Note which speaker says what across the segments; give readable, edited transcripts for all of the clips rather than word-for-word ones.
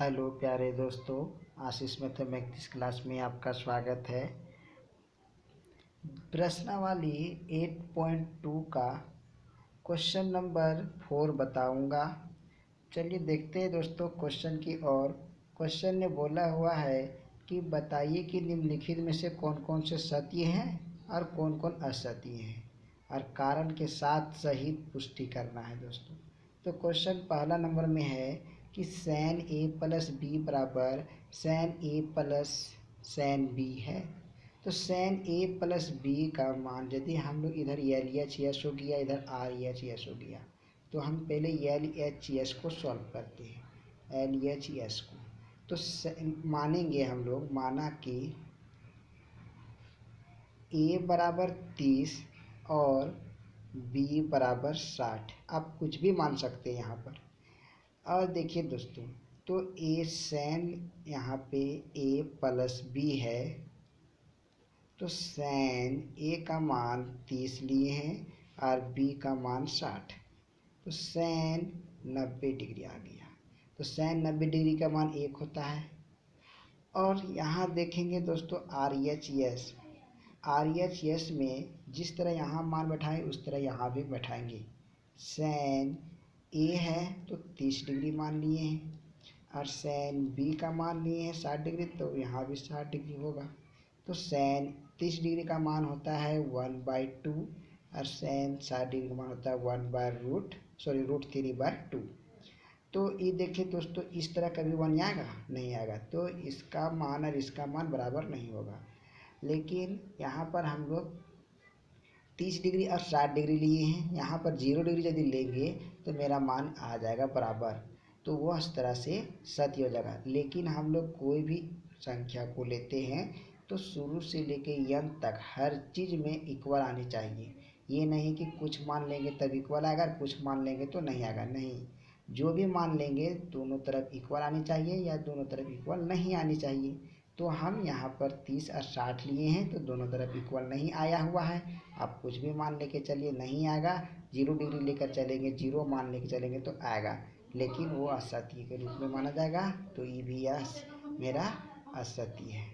Speaker 1: Hello प्यारे दोस्तों, आशीष mathematics class में आपका स्वागत है। प्रश्नावली 8.2 का क्वेश्चन नंबर 4 बताऊंगा। चलिए देखते हैं दोस्तों क्वेश्चन की ओर। क्वेश्चन ने बोला हुआ है कि बताइए कि निम्नलिखित में से कौन कौन से सत्य हैं और कौन कौन असत्य हैं, और कारण के साथ सहित पुष्टि करना है दोस्तों। तो क्वेश्चन पहला नंबर में है कि सैन ए प्लस बी बराबर sine A plus sine B है। तो सैन ए प्लस बी का मान यदि हम लोग इधर एल एच एस हो गया, इधर आर एच एस हो गया, तो हम पहले एल एच एस को सॉल्व करते हैं। एल एच एस को तो मानेंगे हम लोग, माना कि ए बराबर 30 और बी बराबर 60। आप कुछ भी मान सकते हैं यहाँ पर। और देखिए दोस्तों, तो ए सैन यहाँ पे ए प्लस बी है, तो सैन ए का मान 30 लिए हैं और बी का मान 60, तो सैन 90 डिग्री आ गया। तो सैन 90 डिग्री का मान 1 होता है। और यहाँ देखेंगे दोस्तों आर एच एस में जिस तरह यहाँ मान बैठाएं उस तरह यहाँ भी बैठाएंगे। सैन ए है तो 30 डिग्री मान लिए हैं, और सैन बी का मान लिए हैं 60 डिग्री, तो यहाँ भी 60 डिग्री होगा। तो सैन 30 डिग्री का मान होता है 1/2 और सैन 60 डिग्री का मान होता है √3/2। तो ये देखिए दोस्तों, इस तरह कभी वन आएगा नहीं आएगा, तो इसका मान और इसका मान बराबर नहीं होगा। लेकिन यहाँ पर हम लोग 30 डिग्री और 60 डिग्री लिए हैं, यहाँ पर 0 डिग्री यदि लेंगे तो मेरा मान आ जाएगा बराबर, तो वह इस तरह से सत्य हो जाएगा। लेकिन हम लोग कोई भी संख्या को लेते हैं तो शुरू से लेके अंत तक हर चीज़ में इक्वल आनी चाहिए। ये नहीं कि कुछ मान लेंगे तब इक्वल आएगा, कुछ मान लेंगे तो नहीं आएगा। नहीं, जो भी मान लेंगे दोनों तरफ इक्वल आनी चाहिए या दोनों तरफ इक्वल नहीं आनी चाहिए। तो हम यहाँ पर 30 और 60 लिए हैं, तो दोनों तरफ इक्वल नहीं आया हुआ है। आप कुछ भी मान लेके चलिए, नहीं आएगा। 0 डिग्री लेकर चलेंगे, 0 मान लेके चलेंगे तो आएगा, लेकिन वो असत्य के रूप में माना जाएगा। तो ये भी मेरा असत्य है,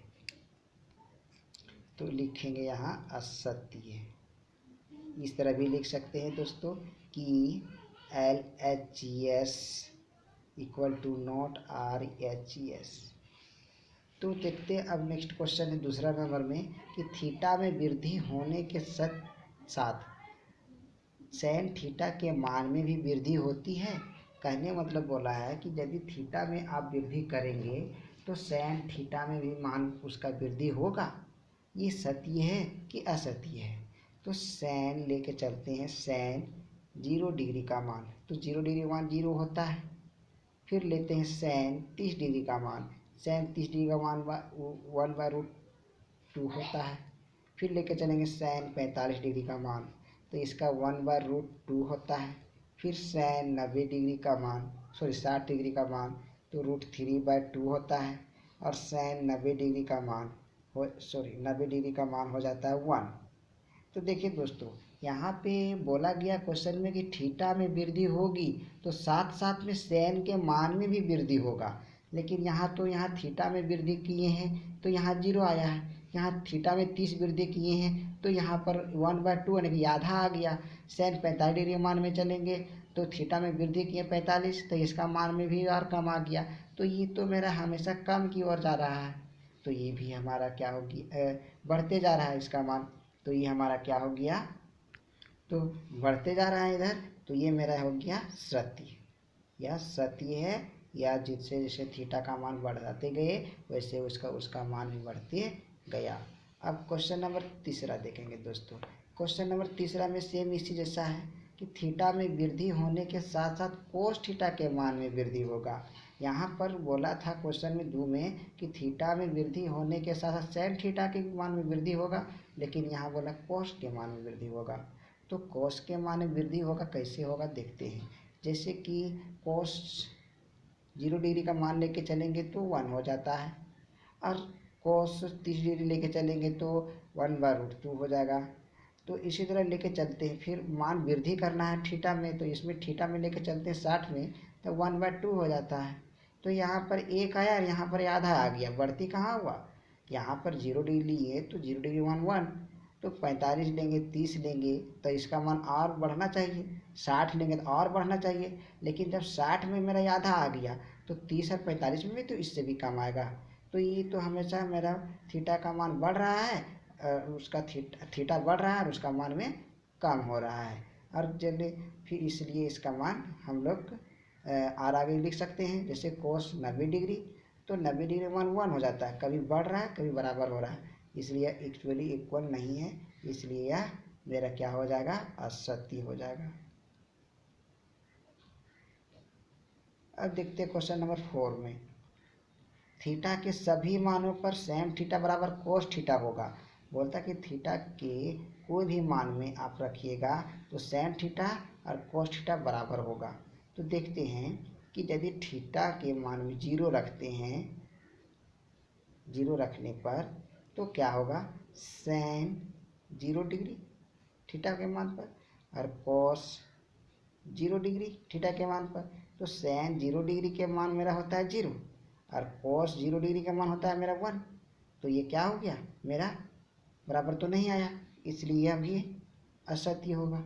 Speaker 1: तो लिखेंगे यहाँ असत्य। इस तरह भी लिख सकते हैं दोस्तों कि L H S equal to not R H S. तो देखते हैं अब नेक्स्ट क्वेश्चन है दूसरा नंबर में कि थीटा में वृद्धि होने के साथ सैन थीटा के मान में भी वृद्धि होती है। कहने मतलब बोला है कि यदि थीटा में आप वृद्धि करेंगे तो सैन थीटा में भी मान उसका वृद्धि होगा। ये सत्य है कि असत्य है? तो सैन लेके चलते हैं, सैन 0 डिग्री का मान, तो 0 डिग्री का मान 0 होता है। फिर लेते हैं सैन 30 डिग्री का मान, सैन 30 डिग्री का मान 1/2 होता है। फिर लेके चलेंगे सैन 45 डिग्री का मान, तो इसका 1/2 होता है। फिर सैन 90 डिग्री का मान 60 डिग्री का मान, तो √3/2 होता है। और सैन 90 डिग्री का मान 90 डिग्री का मान हो जाता है 1। तो देखिए दोस्तों, यहाँ पे बोला गया क्वेश्चन में कि थीटा में वृद्धि होगी तो साथ साथ में सैन के मान में भी वृद्धि होगा। लेकिन यहाँ थीटा में वृद्धि किए हैं तो यहाँ 0 आया है। यहाँ थीटा में 30 वृद्धि किए हैं तो यहाँ पर 1/2 यानी कि आधा आ गया। सैन 45 डिग्री मान में चलेंगे तो थीटा में वृद्धि किए 45, तो इसका मान में भी और कम आ गया। तो ये तो मेरा हमेशा कम की ओर जा रहा है, तो ये भी हमारा क्या होगी, बढ़ते जा रहा है इसका मान। तो ये हमारा क्या हो गया, तो बढ़ते जा रहा है इधर, तो ये मेरा हो गया सत्य। यह सत्य है, या जिससे जैसे थीटा का मान बढ़ाते गए वैसे उसका मान भी बढ़ते गया। अब क्वेश्चन नंबर तीसरा देखेंगे दोस्तों। क्वेश्चन नंबर तीसरा में सेम इसी जैसा है कि थीटा में वृद्धि होने के साथ साथ कोस थीटा के मान में वृद्धि होगा। यहाँ पर बोला था क्वेश्चन में 2 में कि थीटा में वृद्धि होने के साथ साथ सैन थीटा के मान में वृद्धि होगा, लेकिन यहाँ बोला कोस के मान में वृद्धि होगा। तो कोस के मान में वृद्धि होगा, कैसे होगा देखते हैं। जैसे कि कोस 0 डिग्री का मान लेके चलेंगे तो 1 हो जाता है, और कोस 30 डिग्री लेके चलेंगे तो 1/2 हो जाएगा। तो इसी तरह लेके चलते हैं। फिर मान वृद्धि करना है थीटा में, तो इसमें थीटा में लेके चलते हैं 60 में, तो 1/2 हो जाता है। तो यहाँ पर 1 आया और यहाँ पर आधा आ गया, बढ़ती कहाँ हुआ, यहाँ पर 0 डिग्री लिए तो 0 डिग्री 1 1, तो 45 लेंगे 30 लेंगे तो इसका मान और बढ़ना चाहिए, 60 लेंगे तो और बढ़ना चाहिए। लेकिन जब 60 में मेरा आधा आ गया तो 30 और 45 में भी तो इससे भी कम आएगा। तो ये तो हमेशा मेरा थीटा का मान बढ़ रहा है, उसका थीटा बढ़ रहा है और उसका मान में कम हो रहा है। और चलिए फिर इसलिए इसका मान हम लोग और आगे लिख सकते हैं, जैसे कोस 90 डिग्री, तो 90 डिग्री मान 1 हो जाता है, कभी बढ़ रहा है कभी बराबर हो रहा है, इसलिए एक्चुअली इक्वल नहीं है, इसलिए यह मेरा क्या हो जाएगा, असत्य हो जाएगा। अब देखते हैं क्वेश्चन नंबर 4 में, थीटा के सभी मानों पर सेम थीटा बराबर कोस थीटा होगा। बोलता कि थीटा के कोई भी मान में आप रखिएगा तो सेम थीटा और कोस थीटा बराबर होगा। तो देखते हैं कि यदि थीटा के मान में 0 रखते हैं, 0 रखने पर तो क्या होगा, सेन 0 डिग्री थीटा के मान पर, और कोस 0 डिग्री थीटा के मान पर। तो सेन 0 डिग्री के मान मेरा होता है 0 और कोस 0 डिग्री का मान होता है मेरा 1। तो ये क्या हो गया, मेरा बराबर तो नहीं आया, इसलिए यह भी असत्य होगा।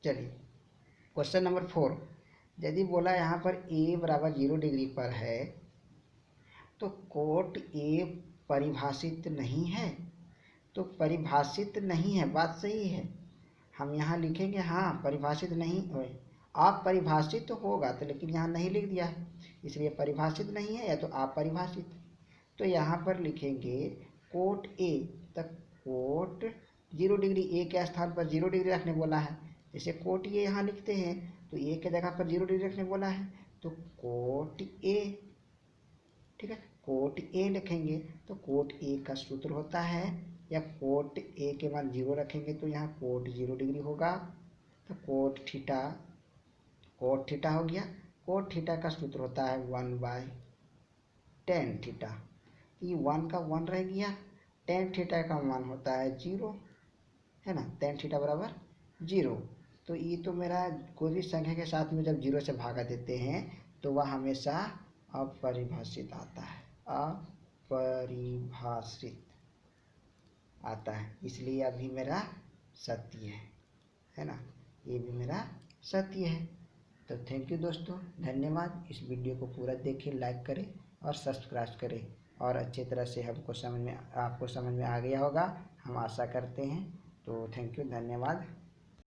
Speaker 1: चलिए क्वेश्चन नंबर 4, यदि बोला यहाँ पर a बराबर 0 डिग्री पर है तो कोट a परिभाषित नहीं है। तो परिभाषित नहीं है, बात सही है, हम यहाँ लिखेंगे हाँ परिभाषित नहीं है, आप परिभाषित तो होगा तो, लेकिन यहाँ नहीं लिख दिया है, इसलिए परिभाषित नहीं है या तो आप परिभाषित। तो यहाँ पर लिखेंगे कोट ए, तक कोट 0 डिग्री, ए के स्थान पर 0 डिग्री रखने बोला है, जैसे कोट ए यहाँ लिखते हैं तो ए के जगह पर 0 डिग्री रखने बोला है, तो कोट ए, ठीक है, कोट ए लिखेंगे। तो कोट ए का सूत्र होता है, या कोट ए के मान 0 रखेंगे तो यहाँ कोट 0 डिग्री होगा, तो कोट थीटा हो गया। कोट थीटा का सूत्र होता है 1/tan थीटा, ये 1 का 1 रह गया, tan थीटा का मान होता है 0, है ना, tan थीटा बराबर 0। तो ये तो मेरा कोई भी संख्या के साथ में जब 0 से भागा देते हैं तो वह हमेशा अपरिभाषित आता है, अपरिभाषित आता है, इसलिए अभी मेरा सत्य है ना, ये भी मेरा सत्य है। तो थैंक यू दोस्तों, धन्यवाद। इस वीडियो को पूरा देखें, लाइक करें और सब्सक्राइब करें, और अच्छी तरह से आपको समझ में आ गया होगा, हम आशा करते हैं। तो थैंक यू, धन्यवाद।